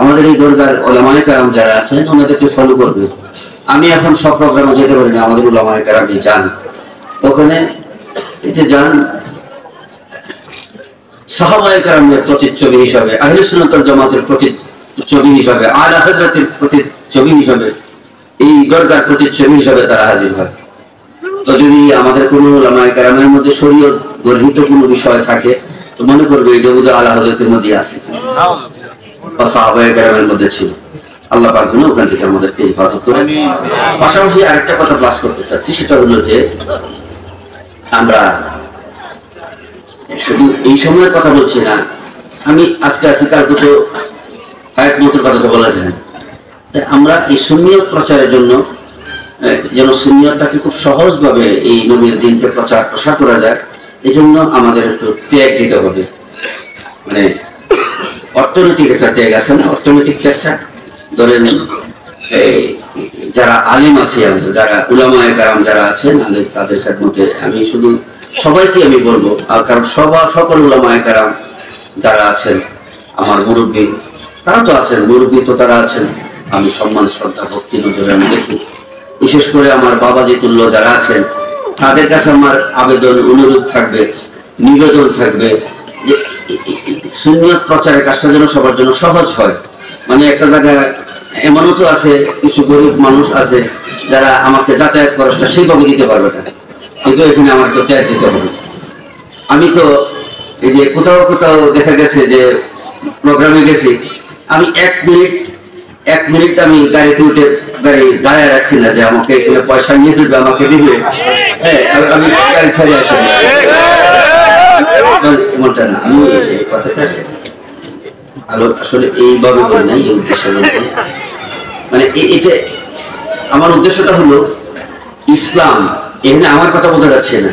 আমাদের এই দরগার উলামায়ে কেরাম যারা আছেন ওনাদেরকে ফলো করবে। আমি এখন সব প্রোগ্রামে যেতে পারি না, আমাদের উলামায়ে কেরাম যান, ওখানে এই যে যান, সাহাবায়ে কেরামের প্রতিচ্ছবি হিসাবে, আহলে সুন্নাত ওয়াল জামাতের প্রতিচ্ছবি হিসাবে, আলা হযরতের প্রতিচ্ছবি হিসাবে, এই দরগার প্রতিচ্ছবি হিসাবে তারা হাজির হয়। তো যদি আমাদের কোনো উলামায়ে কেরামের মধ্যে শরীয়ত গর্হিত কোনো বিষয় থাকে তো মনে করবে এই যেগুলো আলা হযরতের মধ্যে আছে বা সাহাবায়ে কেরামের মধ্যে ছিল। আল্লাহ পাক যেন ওখান থেকে আমাদেরকে হেফাজত করে। পাশাপাশি আরেকটা কথা ক্লাস করতে চাচ্ছি, সেটা হলো যে আমরা শুধু এই সময়ের কথা বলছি না, আমি আজকে আছি কালকে তো হায়াত মতের কথা তো বলা যায় না। আমরা এই সুন্নিয়ত প্রচারের জন্য যেন সুন্নিয়তটাকে খুব সহজভাবে এই নবীর দিনকে প্রচার প্রসার করা যায়, এই জন্য আমাদের একটু ত্যাগ দিতে হবে। মানে অর্থনৈতিক একটা ত্যাগ আছে না, অর্থনৈতিক ত্যাগটা ধরেন যারা আলিম আছে, যারা উলামায়ে কেরাম যারা আছেন তাদের খেদমতে আমি শুধু সবাইকে আমি বলবো, আর কারণ সকল উলামায়ে কেরাম যারা আছেন, আমার মুরব্বী তারা তো আছেন, মুরব্বী তো তারা আছেন, আমি সম্মান শ্রদ্ধা ভক্তি নজরে আমি দেখি। বিশেষ করে আমার বাবাজি তুল্য যারা আছেন তাদের কাছে আমার আবেদন অনুরোধ থাকবে, নিবেদন থাকবে যে সুন্নিয়ত প্রচারের কাজটা যেন সবার জন্য সহজ হয়। মানে একটা জায়গায় এমনও তো আছে কিছু গরিব মানুষ আছে যারা আমাকে যাতায়াত খরচটা সেইভাবে দিতে পারবে না, কিন্তু এখানে আমার তো ত্যাগ দিতে হবে। আমি তো এই যে কোথাও কোথাও দেখা গেছে যে প্রোগ্রামে গেছি, আমি এক মিনিট আমি গাড়িতে উঠে গাড়ি দাঁড়ায় রাখছি না যে আমাকে এখানে পয়সা নিয়ে দিবে, আমাকে দিবে, হ্যাঁ আমি গাড়ি ছাড়িয়ে আসি এমনটা না। আমি এই কথাটা আসলে এইভাবে বলি না, এই উদ্দেশ্য মানে এটা আমার উদ্দেশ্যটা হলো ইসলাম, এখানে আমার কথা বলতে যাচ্ছে না,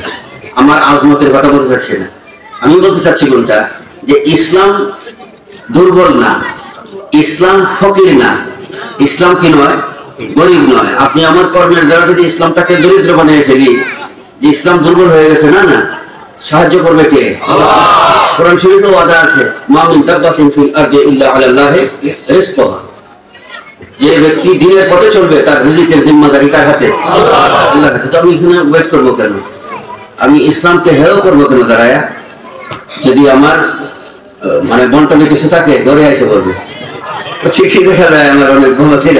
আমার আজমতের কথা বলতে যাচ্ছে না। আমি বলতে চাচ্ছি কোনটা, যে ইসলাম দুর্বল না, ইসলাম ফকির না, ইসলাম কি নয়, গরিব নয়। আপনি আমার কর্মের দ্বারা যদি ইসলামটাকে দরিদ্র বানিয়ে ফেলি, যে ইসলাম দুর্বল হয়ে গেছে, না না, সাহায্য করবে কে? আল্লাহ। কোরআন শরীফে ওয়াদা আছে, মা মিন দাব্বাতিন ফিল আরদি ইল্লা আলাল্লাহি রিজকুহা, যে ব্যক্তি দিনের পথে চলবে তার রিজিকের জিম্মাদারি কার হাতে? আল্লাহর হাতে। তো আমি এখানে ওয়েট করবো কেন? আমি ইসলামকে হেয় করবো কেন দাঁড়ায়া? যদি আমার মানে বন্টনে কিছু থাকে ঘরে এসে বলবে, ঠিকই দেখা যায় আমার অনেক ঘুম আছে,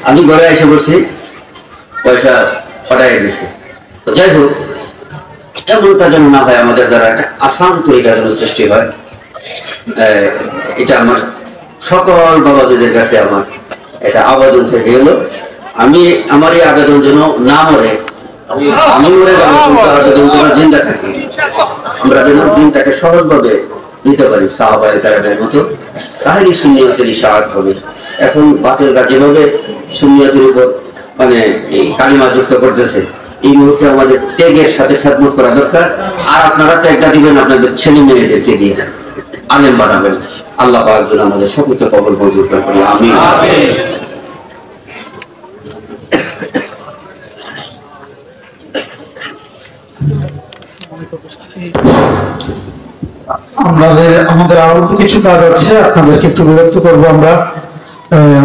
আমি ঘরে এসে বলছি পয়সা পাঠাই দিছি। তো যাই হোক, এমনটা যেন না হয়, আমাদের দ্বারা একটা আসান তরিকা যেন সৃষ্টি হয়। এটা আমার সকল বাবাজিদের কাছে আমার এটা আবেদন থেকে এলো। আমি আমার এই আবেদন যেন না মরে, আমি মরে যাবো, আবেদন যেন জিন্দা থাকি, আমরা যেন দিনটাকে সহজভাবে দিতে পারি সাহাবায়ে কেরামের মতো, তাহলে সুন্নিয়তের ইশাআত হবে। এখন বাতিলরা যেভাবে সুন্নিয়তের উপর মানে এই কালিমা যুক্ত করতেছে, এই মুহূর্তে আমাদের ত্যাগের সাথে খেদমত করা দরকার। আর আপনারা ত্যাগটা দিবেন আপনাদের ছেলে মেয়েদেরকে দিয়ে, আলেম বানাবেন। আল্লাহ পাক যেন আমাদের সকলকে কবুল মঞ্জুর করে, আমিন। আমাদের আরো কিছু কাজ আছে, আপনাদেরকে একটু বিরক্ত করবো আমরা।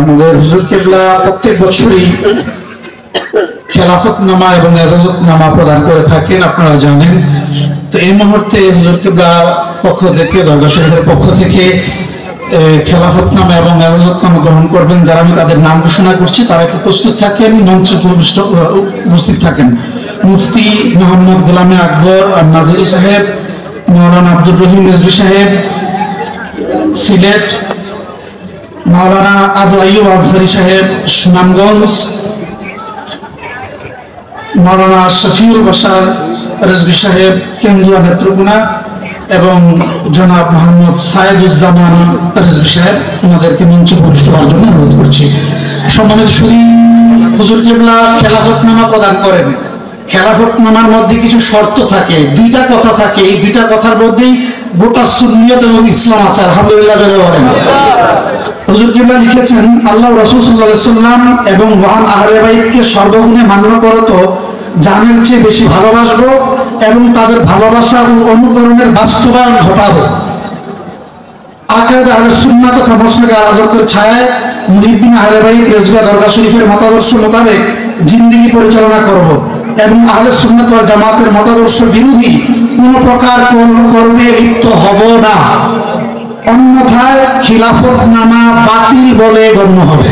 আমাদের হুজুর কেবলা প্রত্যেক বছরই খেলাফতনামা এবং এজাজতনামা প্রদান করে থাকেন, আপনারা জানেন। তো এই মুহূর্তে হুজুর কেবলার পক্ষ থেকে, দরগা শরীফের পক্ষ থেকে খেলাফতনামা এবং এজাজতনামা গ্রহণ করবেন। যারা আমি তাদের নাম ঘোষণা করছি তারা একটু প্রস্তুত থাকেন, মঞ্চে উপস্থিত থাকেন। মুফতি মোহাম্মদ গোলামে আকবর নাজিরি সাহেব, মাওলানা আব্দুর রহিম রিজভী সাহেব সিলেট, মাওলানা আবু আইয়ুব আনসারী সাহেব সুনামগঞ্জ, মাওলানা শফিউল বাশার রিজভী সাহেব কেন্দুয়া নেত্রকোনা এবং জনাব মোহাম্মদ সায়েদুজ্জামান রিজভী সাহেব, ওনাদেরকে মঞ্চে উপবিষ্ট হওয়ার জন্য অনুরোধ করছি। সম্মানিত শুধু হুজুর কেবলা খেলাফতনামা প্রদান করেন। খেলাফতনামার মধ্যে কিছু শর্ত থাকে, দুইটা কথা থাকে, এই দুইটা কথার মধ্যেই গোটা সুন্নিয়ত এবং ইসলাম আছে। আলহামদুলিল্লাহ বলেন। হুজুর কেবলা লিখেছেন, আল্লাহ রাসূল সাল্লাল্লাহু আলাইহি ওয়াসাল্লাম এবং মহান আহলে বাইতকে সর্বগুণে মান্য করো তো জানের চেয়ে বেশি ভালোবাসবো এবং তাদের ভালোবাসা ও অনুকরণের বাস্তবায়ন ঘটাবো। আকিদা আহলে সুন্নাত তথা মুসলিম আজমের ছায়ায় মুহিব্বিন আহলে বাইত রেজভী দরগা শরীফের মতাদর্শ মোতাবেক জিন্দেগি পরিচালনা করব। এবং আহলে সুন্নাত ওয়াল জামাতের মতাদর্শ বিরোধী কোন প্রকার কর্মে লিপ্ত হব না, অন্যথায় খিলাফতনামা বাতিল বলে গণ্য হবে।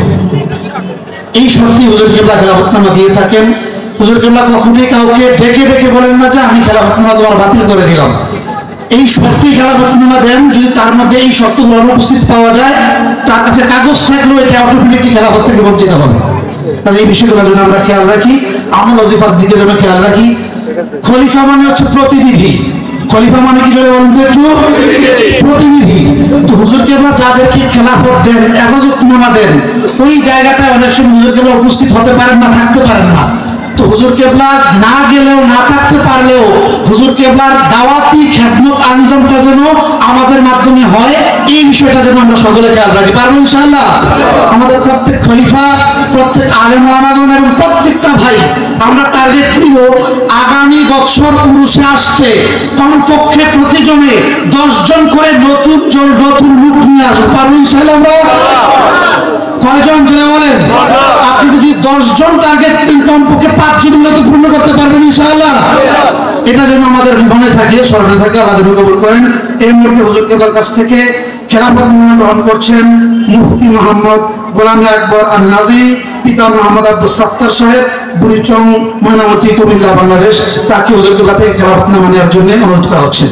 এই শর্তে হুজুর কিবলা খেলাফতনামা দিয়ে থাকেন। হুজুর কিবলা কখনোই কাউকে ডেকে ডেকে বলেন না যে আমি খেলাফতনামা তোমার বাতিল করে দিলাম। এই শর্তেই খেলাফতনামা দেন যদি তার মধ্যে এই শর্তগুলো অনুপস্থিত পাওয়া যায়, তার কাছে কাগজ থাকলেও এটা অটোমেটিকলি খেলাফত থেকে বঞ্চিত হবে। তাহলে এই বিষয়গুলো যেন আমরা খেয়াল রাখি, আমল ওয়াজিফার দিকে যেন খেয়াল রাখি। খলিফা মানে হচ্ছে প্রতিনিধি। খলিফা মানে কি বলে বলুন তো একটু? প্রতিনিধি। তো হুজুর কিবলা যাদেরকে খেলাফত দেন, এজাজতনামা দেন, ওই জায়গাটায় অনেক সময় হুজুর কিবলা উপস্থিত হতে পারেন না, থাকতে পারেন না। তো হুজুর কিবলা না গেলেও, না থাকতে পারলেও হুজুর কিবলার দাওয়াতি খেদমত আঞ্জামটা যেন আমাদের মাধ্যমে হয়, এই বিষয়টা যেন আমরা সকলে খেয়াল রাখি। পারবো ইনশাআল্লাহ? আমাদের প্রত্যেক খলিফা, প্রত্যেক আলেম ওলামাগণ এবং প্রত্যেকটা ভাই আমরা টার্গেট দিব আগামী বছর উরুসে আসছে কমপক্ষে প্রতিজনে 10 জন করে নতুন লোক নিয়ে আসবো। পারবো ইনশাআল্লাহ? আমরা কয়জন জেনে বলেন? আপনি যদি 10 জন টার্গেট কমপক্ষে 5 জন তো পূর্ণ করতে পারবেন ইনশাআল্লাহ। এটা যেন আমাদের মনে থাকে, স্মরণে থাকে। আল্লাহ যেন কবুল করেন। এই মুহূর্তে হুজুর কিবলার কাছ থেকে খেলাফত গ্রহণ করছেন মুফতি মোহাম্মদ গোলাম আকবর আর নাজিরি, পিতা মোহাম্মদ আব্দুল সাত্তার সাহেব, বুড়িচং, ময়নামতি, কুমিল্লা, বাংলাদেশ। তাকে হুজুর কিবলা থেকে খেলাফতনামা নেওয়ার জন্য অনুরোধ করা হচ্ছে।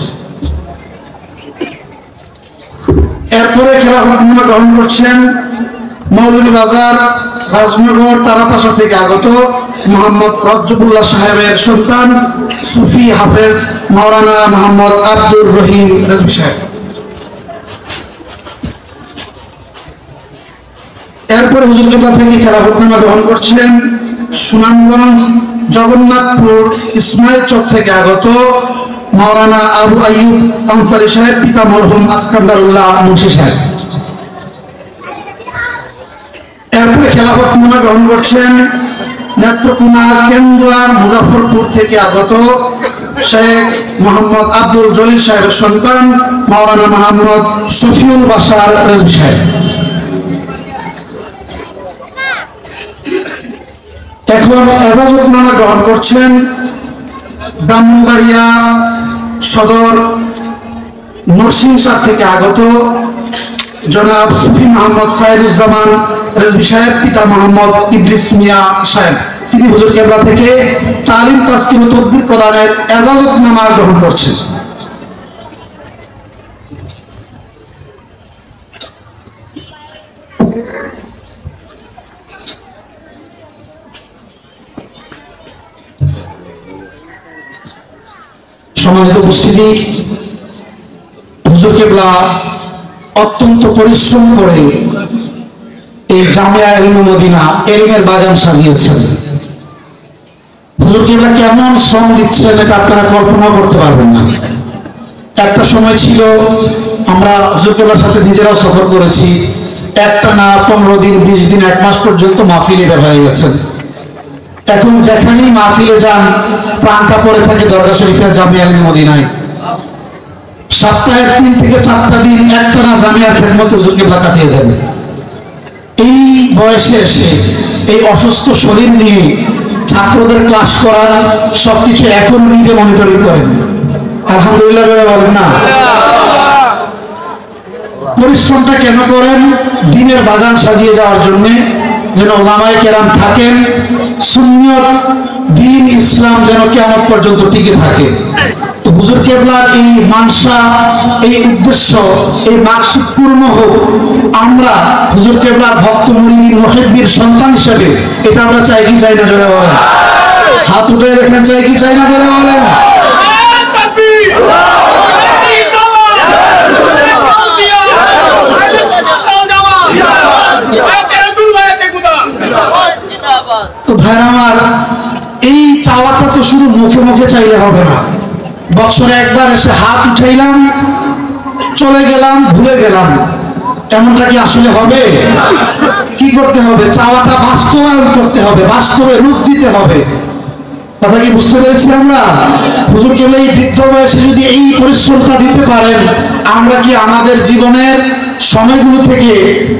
এরপরে খেলাফতনামা গ্রহণ করছেন মৌলভীবাজার, রাজনগর, তারাপাশা থেকে আগত মোহাম্মদ রজ্জবুল্লাহ সাহেবের সন্তান সুফি হাফেজ মাওলানা মোহাম্মদ আব্দুর রহিম রেজভী সাহেব। এরপরে হুজুর কিবলা থেকে খেলাফতনামা গ্রহণ করছেন সুনামগঞ্জ, জগন্নাথপুর, ইসমাইল চক থেকে আগত মাওলানা আবু আইয়ুব আনসারী সাহেব, পিতা মরহুম আসকান্দারুল্লাহ মুন্সি সাহেব। এরপরে খেলাফতনামা গ্রহণ করছেন নেত্রকোনা, কেন্দুয়ার, মুজাফরপুর থেকে আগত শেখ মোহাম্মদ আব্দুল জলিল সাহেবের সন্তান মাওলানা মোহাম্মদ শফিউল বাশার রেজভী সাহেব। এখন এজাজতনামা গ্রহণ করছেন ব্রাহ্মণবাড়িয়া সদর নরসিংসার থেকে আগত জনাব সুফি মোহাম্মদ সাইদুজ্জামান রেজভী সাহেব, পিতা মোহাম্মদ ইদ্রিস মিয়া সাহেব। তিনি হুজুর কিবলা থেকে তালিম, তাজকির ও তদবির প্রদানের এজাজতনামা গ্রহণ করছেন। সম্মানিত উপস্থিতি, হুজুর কিবলা অত্যন্ত পরিশ্রম করে এই জামিয়া ইলমে মদিনা ইলমের বাগান সাজিয়েছেন। হুজুর কিবলা কেমন শ্রম দিচ্ছিলেন এটা আপনারা কল্পনা করতে পারবেন না। একটা সময় ছিল, আমরা হুজুর কিবলার সাথে নিজেরাও সফর করেছি, একটা না 15 দিন, 20 দিন, 1 মাস পর্যন্ত মাহফিলে বের হয়ে গেছেন। এখন যেখানেই মাহফিলে যান প্রাণটা পড়ে থাকে দরগা শরীফের জামিয়া ইলমে মদিনায়। সপ্তাহে 3 থেকে 4টা দিন একটানা জামিয়ার খেদমতে হুজুর কিবলা কাটিয়ে দেন। এই বয়সে এসে এই অসুস্থ শরীর নিয়ে ছাত্রদের ক্লাস করার সবকিছু এখন নিজে মনিটরিং করেন। আলহামদুলিল্লাহ বলেন না? পরিশ্রমটা কেন করেন? দ্বীনের বাগান সাজিয়ে যাওয়ার জন্য, যেন ওলামায়ে কেরাম থাকেন, সুন্নিয়ত, দ্বীন, ইসলাম যেন কিয়ামত পর্যন্ত টিকে থাকে। তো হুজুর কিবলার এই মানসা, এই উদ্দেশ্য, এই মাকসুদ পূর্ণ হোক। আমরা হুজুর কিবলার ভক্ত, মুরিদ, মুহিব্বির সন্তান হিসেবে এটা আমরা চাই কি চাই না? জোরে বলেন। হাত উঠে দেখেন, চাই কি চাই না? বলে বলেন। তো ভাই আমার, এই চাওয়াটা তো শুধু মুখে মুখে চাইলে হবে না। বছরে একবার এসে হাত উঠাইলাম, চলে গেলাম, ভুলে গেলাম, এমনটা কি আসলে হবে? কি করতে হবে? চাওয়াটা বাস্তবায়ন করতে হবে, বাস্তবে রূপ দিতে হবে। কথা কি বুঝতে পেরেছি আমরা? হুজুর কিবলা এই বৃদ্ধ বয়সে যদি এই পরিশ্রমটা দিতে পারেন, আমরা কি আমাদের জীবনের সময়গুলো থেকে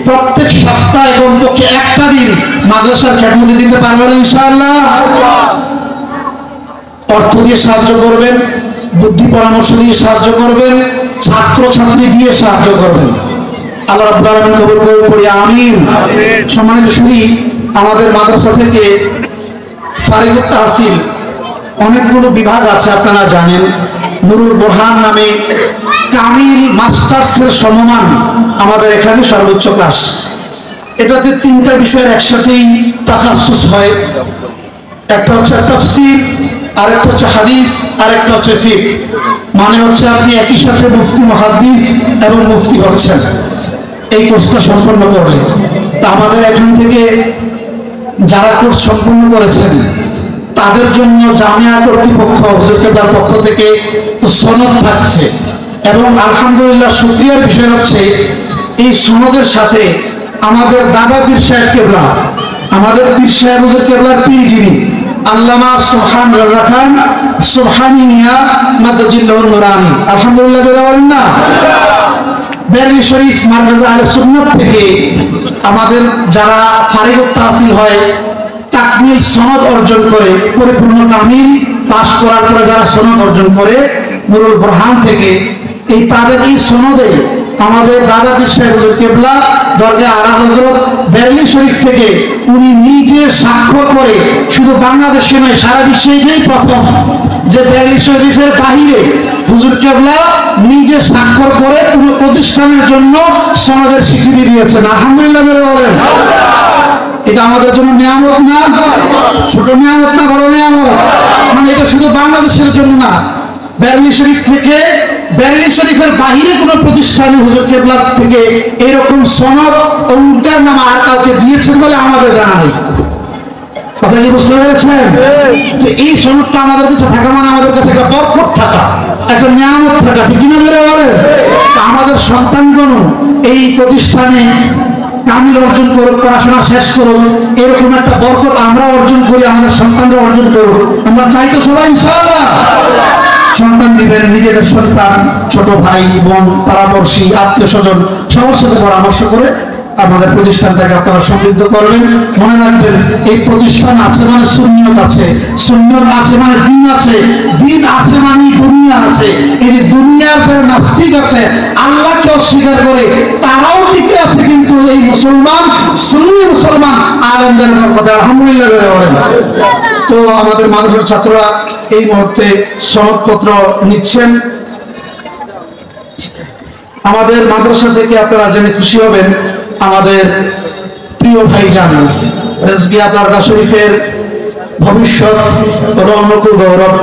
প্রত্যেক সপ্তাহে কমপক্ষে একটা দিন মাদ্রাসার খেদমতে দিতে পারবেন ইনশাআল্লাহ? অর্থ দিয়ে সাহায্য করবেন, বুদ্ধি পরামর্শ দিয়ে সাহায্য করবেন, ছাত্র ছাত্রী দিয়ে সাহায্য করবেন। আল্লাহ রাব্বুল আলামিন কবুল করুন, পড়ি আমিন। সম্মানিত সুধী, আমাদের মাদ্রাসা থেকে ফারিদুত তাহসিল অনেকগুলো বিভাগ আছে, আপনারা জানেন। নুরুল বোরহান নামে কামিল মাস্টার্সের সমমান আমাদের এখানে সর্বোচ্চ ক্লাস। এটাতে 3টা বিষয়ের একসাথেই তাখাসসুস হয়। একটা হচ্ছে তাফসীর, আরেকটা হচ্ছে হাদিস, আরেকটা হচ্ছে ফিকহ। মানে হচ্ছে আপনি একই সাথে মুফতি, মুহাদ্দিস এবং মুফতি হচ্ছেন এই কোর্সটা সম্পন্ন করলে। তা আমাদের এখান থেকে যারা কোর্স সম্পন্ন করেছেন তাদের জন্য জামিয়া কর্তৃপক্ষ, হুজুর কেবলার পক্ষ থেকে তো সনদ থাকছে, এবং আলহামদুলিল্লাহ শুকরিয়ার বিষয় হচ্ছে এই সনদের সাথে আমাদের দাদা পীর সাহেব কেবলা, আমাদের পীর সাহেব হুজুর কেবলার পীর যিনি আল্লামা সুবহান রাজা খান সুবহানি মিয়া মাদাজিল্লাহুল নুরানি, আলহামদুলিল্লাহ বলেন না, বেরলি শরীফ মারকাজ আহলে সুন্নাত থেকে আমাদের যারা ফারিদুত তাহসিল হয়, তাকমিল সনদ অর্জন করে, পরিপূর্ণ কামিল পাশ করার পরে যারা সনদ অর্জন করে নুরুল বোরহান থেকে, এই তাদের এই সনদে আমাদের দাদা পীর সাহেব হুজুর কেবলা দরগাহ আরা হযরত বেরলি শরীফ থেকে উনি নিজে স্বাক্ষর করে, শুধু বাংলাদেশে নয় সারা বিশ্বে এটাই প্রথম যে বেরলি শরীফের বাহিরে হুজুর কেবলা নিজে স্বাক্ষর করে পুরো প্রতিষ্ঠানের জন্য সনদের স্বীকৃতি দিয়েছেন। আলহামদুলিল্লাহ বলেন। এটা আমাদের জন্য নিয়ামত না, ছোট নিয়ামত না, বড় নিয়ামত। মানে এটা শুধু বাংলাদেশের জন্য না, বেরলি শরীফ থেকে, বেরলি শরীফের বাহিরে কোন প্রতিষ্ঠানে হুজুর কেবলার থেকে এরকম সনদ অঙ্কের নাম আর কাউকে দিয়েছেন বলে আমাদের জানা নেই। কথা কি বুঝতে পেরেছেন? তো এই সনদটা আমাদের কাছে থাকা মানে আমাদের কাছে একটা বরকত থাকা, একটা নিয়ামত থাকা, ঠিক কিনা বলেন? আমাদের সন্তানগণ এই প্রতিষ্ঠানে কামিল অর্জন করুক, পড়াশোনা শেষ করুক, এরকম একটা বরকত আমরা অর্জন করি, আমাদের সন্তানরা অর্জন করুক। আমরা চাই তো সবাই ইনশাআল্লাহ। সন্তান দিবেন, নিজেদের সন্তান, ছোট ভাই বোন, পাড়াপড়শি, আত্মীয় স্বজন সবার সাথে পরামর্শ করে আমাদের প্রতিষ্ঠানটাকে আপনারা সমৃদ্ধ করবেন। মনে রাখবেন, এই প্রতিষ্ঠান আছে মানে সুন্নিয়ত আছে, সুন্নিয়ত আছে মানে দিন আছে, দিন আছে মানে দুনিয়া আছে। এই যে দুনিয়ার যারা নাস্তিক আছে, আল্লাহকে অস্বীকার করে, তারাও টিকে আছে, কিন্তু এই মুসলমান, সুন্নি মুসলমান আলেমদের কথা আলহামদুলিল্লাহ বলেন। তো আমাদের মাদ্রাসার ছাত্ররা এই মুহূর্তে সনদপত্র নিচ্ছেন। আমাদের মাদ্রাসা থেকে আপনারা জেনে খুশি হবেন, আমাদের প্রিয় ভাইজান রেজবিয়া দরগা শরীফের ভবিষ্যৎ রৌনক ও গৌরব,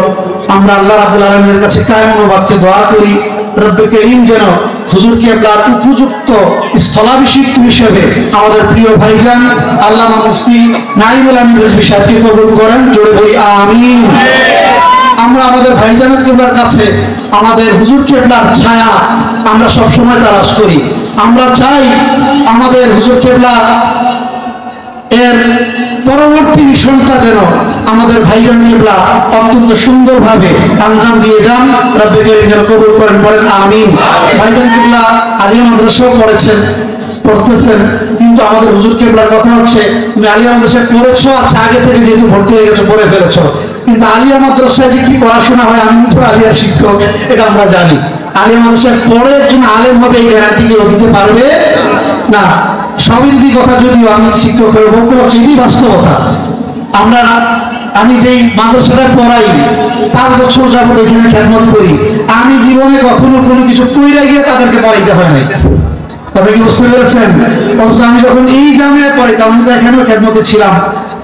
আমরা আল্লাহ রাব্বুল আলামিনের কাছে কায়েম বাক্যে দোয়া করি, রব্বে করিম যেন হুজুর কেবলার উপযুক্ত স্থলাভিষিক্ত হিসেবে আমাদের প্রিয় ভাইজান আল্লামা মুফতি নাঈমুল আমিন রেজভী সাহেবকে কবুল করেন। জোরে বলি আমিন। আমরা আমাদের ভাইজানের কেবলার কাছে আমাদের হুজুর কেবলার ছায়া আমরা সবসময় তালাশ করি। আমরা চাই আমাদের হুজুর কেবলা এর পরবর্তী মিশনটা যেন আমাদের ভাইজান কেবলা অত্যন্ত সুন্দরভাবে আঞ্জাম দিয়ে যান, রব্বে করিম যেন কবুল করেন, বলেন আমিন। ভাইজান কেবলা আলিয়া মাদ্রাসাও পড়তেছেন, কিন্তু আমাদের হুজুর কেবলার কথা হচ্ছে, তুমি আলিয়া মাদ্রাসায় পড়েছো, আচ্ছা আগে থেকে যেহেতু ভর্তি হয়ে গেছো পড়ে ফেলেছো, কিন্তু আলিয়া মাদ্রাসায় যে কি পড়াশোনা হয়, আমি তো আলিয়ার শিক্ষক, এটা আমরা জানি। আলিয়া মাদ্রাসায় পড়ে একজন আলেম হবে এই গ্যারান্টি কেউ দিতে পারবে না। সবিরোধী কথা যদিও আমি শিক্ষক হয়ে বলতে পারছি, এটি বাস্তবতা। আমি যেই মাদ্রাসাটা পড়াই 5 বছর যাবত এখানে খেদমত করি, আমি জীবনে কখনো কোনো কিছু কইরা গিয়ে তাদেরকে পড়াইতে হয় নাই। কথা কি বুঝতে পেরেছেন? অথচ আমি যখন এই জামিয়ায় পড়ি, তখন তো এখানেও খেদমতে ছিলাম,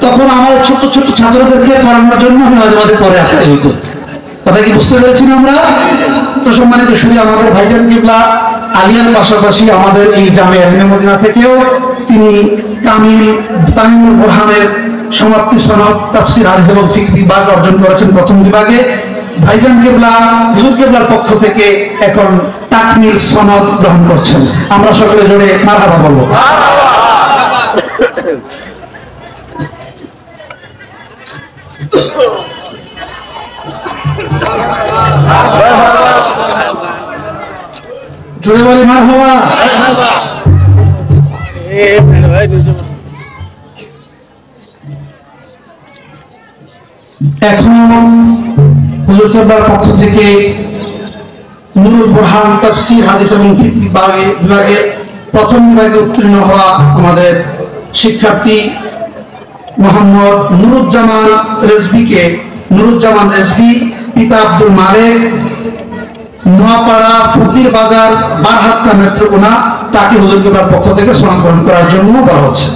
তখন আমার ছোট ছোট ছাত্রদেরকে পড়ানোর জন্য আমি মাঝে মাঝে পরে আসতে হইতো। কথা কি বুঝতে পেরেছি আমরা? তো সম্মানিত শুধু আমাদের ভাইজান কিবলা আলিয়ার পাশাপাশি আমাদের এই জামিয়া ইলমে মদিনা থেকেও তিনি কামিল তামিমুল বোরহানের সমাপ্তি সনদ তাফসীর হাদিস এবং ফিকহ বিভাগ অর্জন করেছেন প্রথম বিভাগে। ভাইজান কিবলা হুজুর কিবলার পক্ষ থেকে এখন তাকমিল সনদ গ্রহণ করছেন। আমরা সকলে জোরে মারহাবা বলবো। জোরে বলি মারহাবা। এখন হুজুর কেবলার পক্ষ থেকে নুরুল বুরহান তাফসীর হাদিস এবং ফিকহ বিভাগে প্রথম বিভাগে উত্তীর্ণ হওয়া আমাদের শিক্ষার্থী মোহাম্মদ নুরুজ্জামান রেজভি পিতা আব্দুল মালেক, নোয়াপাড়া ফকির বাজার বারহাট্টা নেত্রকোনা, তাকে হুজুর কেবলার পক্ষ থেকে সনদ গ্রহণ করার জন্য বলা হচ্ছে।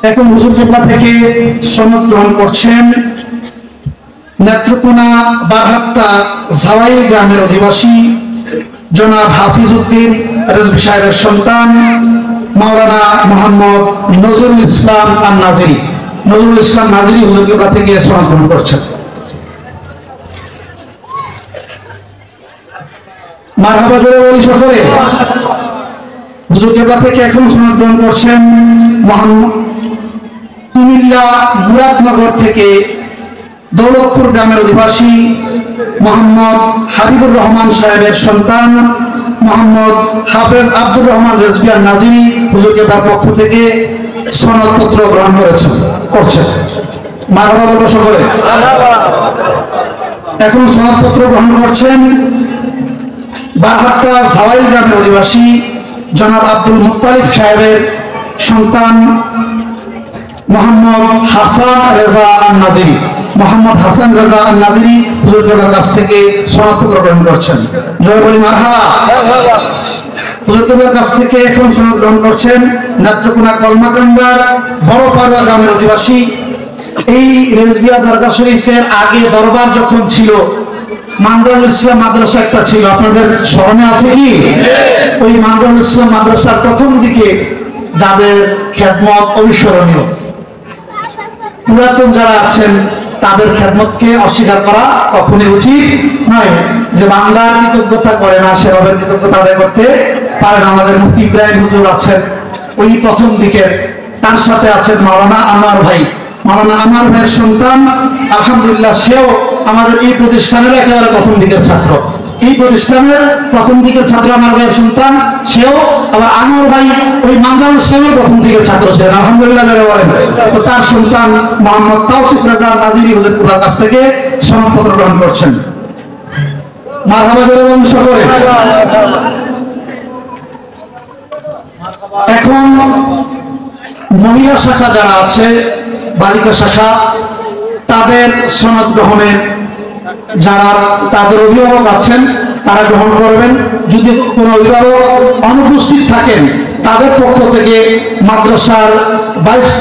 এখন হুজুর কেবলা থেকে সনদ গ্রহণ করছেন নেত্রকোনা বারহাট্টা জাওয়াইল গ্রামের অধিবাসী জনাব হাফিজ উদ্দিন রেজভি সাহেবের সন্তান মাওলানা মোহাম্মদ নজরুল ইসলাম নাজিরি হুজুর কেবলা থেকে সনদ গ্রহণ করছেন। মারহাবা জোরে বলি সকলে। হুজুর কেবলা থেকে এখন সনদ গ্রহণ করছেন কুমিল্লা মুরাদনগর থেকে দৌলতপুর গ্রামের অধিবাসী মোহাম্মদ হাবিবুর রহমান সাহেবের সন্তান মোহাম্মদ হাফেজ আব্দুর রহমান রেজভি নাজিরি হুজুর কেবলার পক্ষ থেকে সনদপত্র গ্রহণ করছেন। মারহাবা বলো সকলে। এখন সনদপত্র গ্রহণ করছেন বারহাট্টা জাওয়াইল গ্রামের অধিবাসী জনাব আব্দুল মুত্তালিব সাহেবের সন্তান মোহাম্মদ হাসান রেজা নাজিরি হুজুর কেবলার কাছ থেকে সনদপত্র গ্রহণ করছেন। জয় বলি মারহাবা। হুজুর কেবলার কাছ থেকে এখন সনদ গ্রহণ করছেন নেত্রকোনা কলমাকান্দার বড় পাড়ুয়া গ্রামের অধিবাসী। এই রেজবিয়া দরগা শরীফের আগে দরবার যখন ছিল, মানদারুল ইসলাম মাদ্রাসা একটা ছিল, আপনাদের স্মরণে আছে কি? ওই মানদারুল ইসলাম মাদ্রাসার প্রথম দিকে যাদের খেদমত অবিস্মরণীয়, পুরাতন যারা আছেন তাদের খেদমতকে অস্বীকার করা কখনোই উচিত নয়। যে বান্দার কৃতজ্ঞতা করে না, সেভাবে কৃতজ্ঞতা আদায় করতে পারে না। আমাদের মুফতি ইব্রাহিম হুজুর আছেন ওই প্রথম দিকের, তার সাথে আছেন মাওলানা আনোয়ার ভাইয়ের সন্তান, আলহামদুলিল্লাহ সেও আমাদের এই প্রতিষ্ঠানের একেবারে প্রথম দিকের ছাত্র। এই প্রতিষ্ঠানের প্রথম দিকের ছাত্র আমার ভাইয়ের সন্তান, সেও আবার আনোয়ার ভাই ওই মানদারুল ইসলামের প্রথম দিকের ছাত্র ছিলেন, আলহামদুলিল্লাহ বলেন। তো তার সন্তান মোহাম্মদ তাওসিফ রেজা নাজিরি হুজুর কেবলার কাছ থেকে সনদপত্র গ্রহণ করছেন। মারহাবা জোরে বলুন সকলে। এখন মহিলা শাখা যারা আছে, বালিকা শাখা, তাদের সনদ গ্রহণের যারা তাদের অভিভাবক আছেন তারা গ্রহণ করবেন। যদি কোনো অভিভাবক অনুপস্থিত থাকেন, তাদের পক্ষ থেকে মাদ্রাসার ভাইস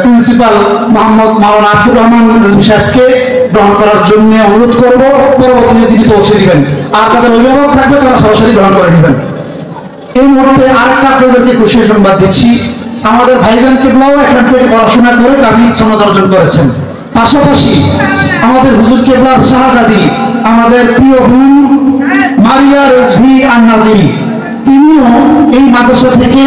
প্রিন্সিপাল মোহাম্মদ মাওলানা আব্দুর রহমান সাহেবকে গ্রহণ করার জন্য অনুরোধ করব, পরবর্তীতে তিনি পৌঁছে দিবেন। আর তাদের অভিভাবক থাকবে তারা সরাসরি গ্রহণ করে নেবেন। এই মুহূর্তে আরেকটা আপনাদেরকে খুশি সংবাদ দিচ্ছি, আমাদের ভাইজান কেবলাও এখান থেকে পড়াশোনা করে কামিল সনদ অর্জন করেছেন। পাশাপাশি আমাদের হুজুর কেবলার শাহজাদি, আমাদের প্রিয় বোন মারিয়া রেজভি নাজিরি, তিনিও এই মাদ্রাসা থেকে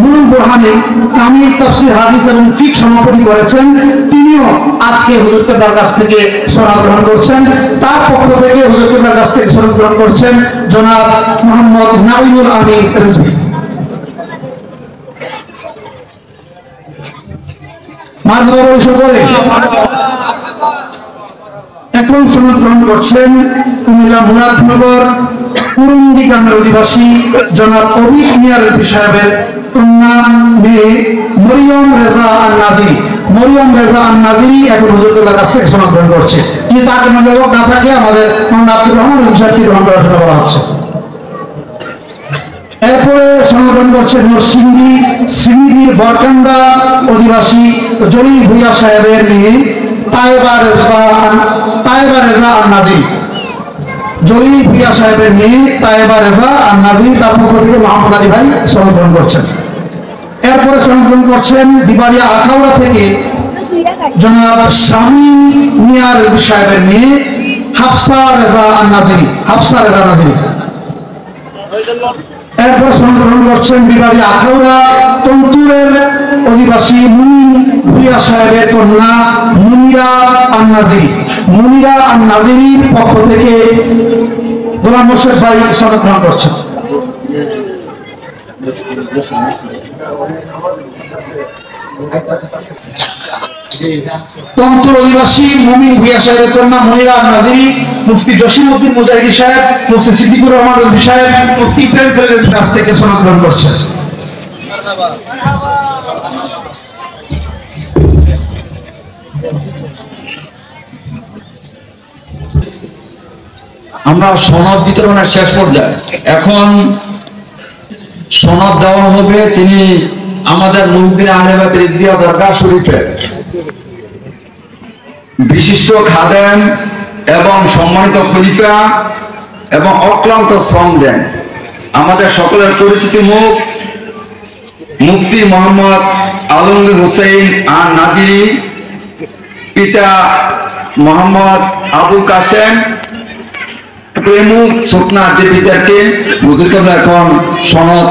নুরুল বুরহানে কামিল তাফসীর হাদিস এবং ফিকহ সমাপনী করেছেন। তিনিও আজকে হুজুর কেবলার কাছ থেকে সনদ গ্রহণ করছেন। তার পক্ষ থেকে হুজুর কেবলার কাছ থেকে সনদ গ্রহণ করছেন জনাব মোহাম্মদ নাঈমুল আমিন রেজভি। এখন সনদ গ্রহণ করছেন কুমিল্লা মুরাদনগর পুরুন্দি গ্রামের অধিবাসী জনাব অবিক মিয়া রেজভি সাহেবের কন্যা মেয়ে মরিয়ম রেজা নাজিরি এখন হুজুর কেবলার কাছ থেকে সনদ গ্রহণ করছে। কিন্তু তার কোনো অভিভাবক না থাকে আমাদের মাওলানা আব্দুর রহমান রেজভি সাহেবকে গ্রহণ করার জন্য বলা হচ্ছে। এরপরে সনদ গ্রহণ করছে নরসিংদীর বরকান্দা অধিবাসী জলিল ভুইয়া সাহেবের মেয়ে তায়েবা রেজা নাজিরি। জলিল ভুইয়া সাহেবের মেয়ে তায়েবা রেজা নাজিরি, তার পক্ষ থেকে মোহাম্মদ আলী ভাই সনদ গ্রহণ করছেন। এরপরে সনদ গ্রহণ করছেন বিবাড়িয়া আখাউড়া থেকে জনাব শামীম মিয়া রেজভি সাহেবের মেয়ে হাফসা রেজা নাজিরি। এরপর সনদ গ্রহণ করছেন বিবাড়িয়া আখাউড়া তন্তুরের অধিবাসী মুনির ভুইয়া সাহেবের কন্যা মুনিরা নাজিরির পক্ষ থেকে গোলাম মোর্শেদ ভাই সনদ গ্রহণ করছেন। তন্ত্র অধিবাসী মুমিন ভুইয়া সাহেবের কন্যা মনিরা নাজিরি, মুফতি জসিমউদ্দিন মুজাহিদি সাহেব, মুফতি সিদ্দিকুর রহমান রবি সাহেব, মুফতি ইব্রাহিম খলিলের কাছ থেকে সনদ গ্রহণ করছেন। আমরা সনদ বিতরণের শেষ পর্যায়ে, এখন সনদ দেওয়া হবে তিনি আমাদের মুহবিন আহলে বাইত রিজভিয়া দরগা শরীফের বিশিষ্ট খাদেম এবং সম্মানিত খলিফা এবং অক্লান্ত শ্রম দেন আমাদের সকলের পরিচিত মুখ মুফতি মোহাম্মদ আলমগীর হোসেন আর নাজিরি, পিতা মোহাম্মদ আবুল কাসেম প্রমুখ স্বপ্না যে পিতাকে বুঝতে এখন সনদ